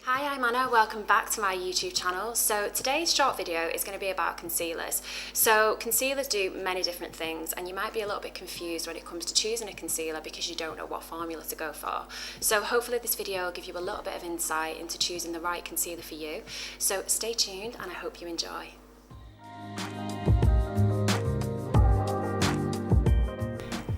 Hi, I'm Anna, welcome back to my YouTube channel. So today's short video is going to be about concealers. So concealers do many different things and you might be a little bit confused when it comes to choosing a concealer because you don't know what formula to go for. So hopefully this video will give you a little bit of insight into choosing the right concealer for you. So stay tuned and I hope you enjoy.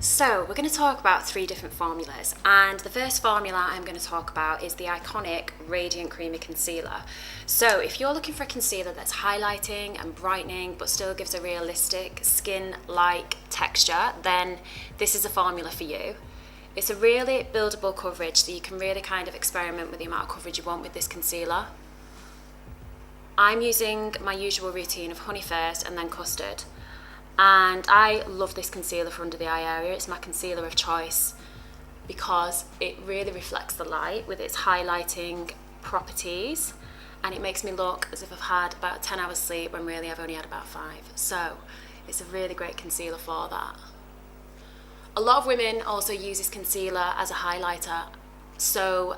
So we're going to talk about 3 different formulas, and the first formula I'm going to talk about is the iconic Radiant Creamy Concealer. So if you're looking for a concealer that's highlighting and brightening but still gives a realistic skin-like texture, then this is a formula for you. It's a really buildable coverage, so you can really kind of experiment with the amount of coverage you want with this concealer. I'm using my usual routine of honey first and then custard. And I love this concealer for under the eye area. It's my concealer of choice because it really reflects the light with its highlighting properties, and it makes me look as if I've had about 10 hours sleep when really I've only had about 5. So it's a really great concealer for that. A lot of women also use this concealer as a highlighter. So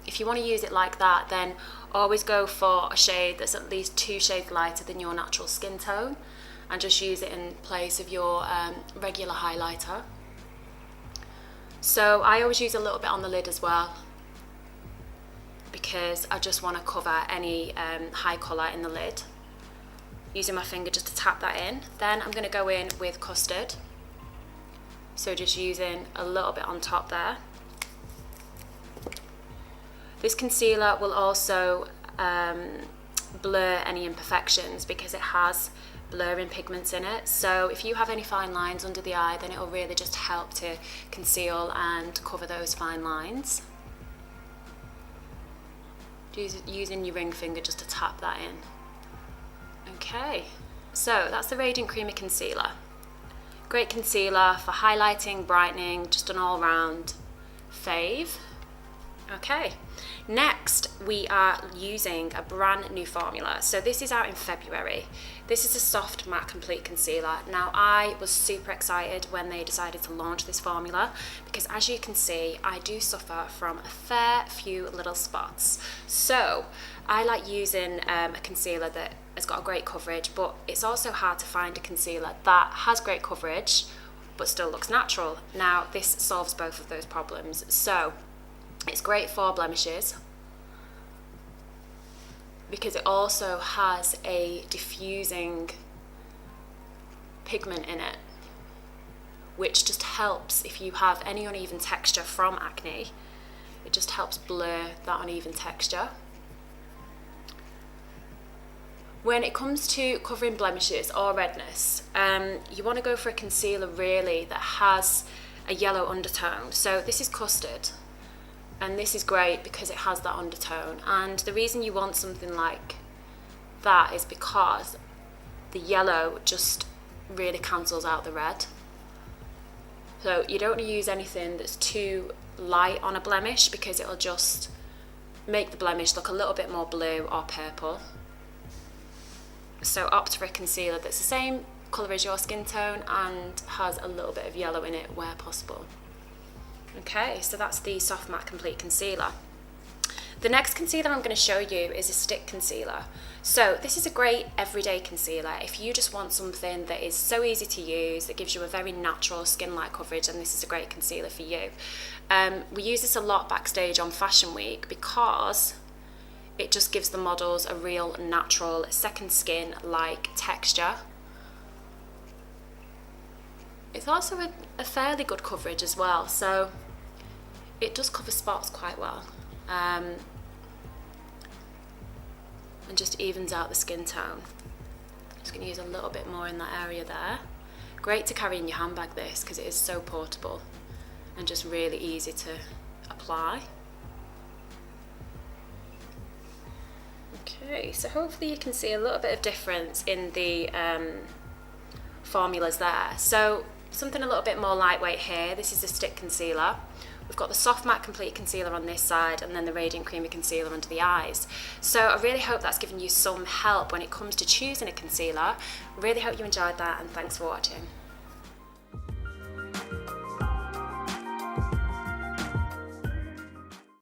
if you want to use it like that, then always go for a shade that's at least 2 shades lighter than your natural skin tone, and just use it in place of your regular highlighter. So I always use a little bit on the lid as well because I just want to cover any high colour in the lid. Using my finger just to tap that in. Then I'm going to go in with custard. So just using a little bit on top there. This concealer will also blur any imperfections because it has blurring pigments in it. So if you have any fine lines under the eye, then it will really just help to conceal and cover those fine lines. Using your ring finger just to tap that in. Okay, so that's the Radiant Creamy Concealer. Great concealer for highlighting, brightening, just an all-round fave. Okay, next we are using a brand new formula. So this is out in February. This is a soft matte complete concealer. Now I was super excited when they decided to launch this formula because, as you can see, I do suffer from a fair few little spots. So I like using a concealer that has got a great coverage, but it's also hard to find a concealer that has great coverage but still looks natural. Now this solves both of those problems. So it's great for blemishes because it also has a diffusing pigment in it, which just helps if you have any uneven texture from acne. It just helps blur that uneven texture. When it comes to covering blemishes or redness, you want to go for a concealer really that has a yellow undertone. So this is custard. And this is great because it has that undertone, and the reason you want something like that is because the yellow just really cancels out the red. So you don't want to use anything that's too light on a blemish because it'll just make the blemish look a little bit more blue or purple. So opt for a concealer that's the same colour as your skin tone and has a little bit of yellow in it where possible. Okay, so that's the Soft Matte Complete Concealer. The next concealer I'm going to show you is a stick concealer. So this is a great everyday concealer. If you just want something that is so easy to use, that gives you a very natural skin-like coverage, then this is a great concealer for you. We use this a lot backstage on Fashion Week because it just gives the models a real natural second skin-like texture. It's also a fairly good coverage as well, so it does cover spots quite well, and just evens out the skin tone. I'm just going to use a little bit more in that area there. Great to carry in your handbag this because it is so portable and just really easy to apply. Okay, so hopefully you can see a little bit of difference in the formulas there. So something a little bit more lightweight here. This is the stick concealer. We've got the Soft Matte Complete Concealer on this side and then the Radiant Creamy Concealer under the eyes. So I really hope that's given you some help when it comes to choosing a concealer. Really hope you enjoyed that, and thanks for watching.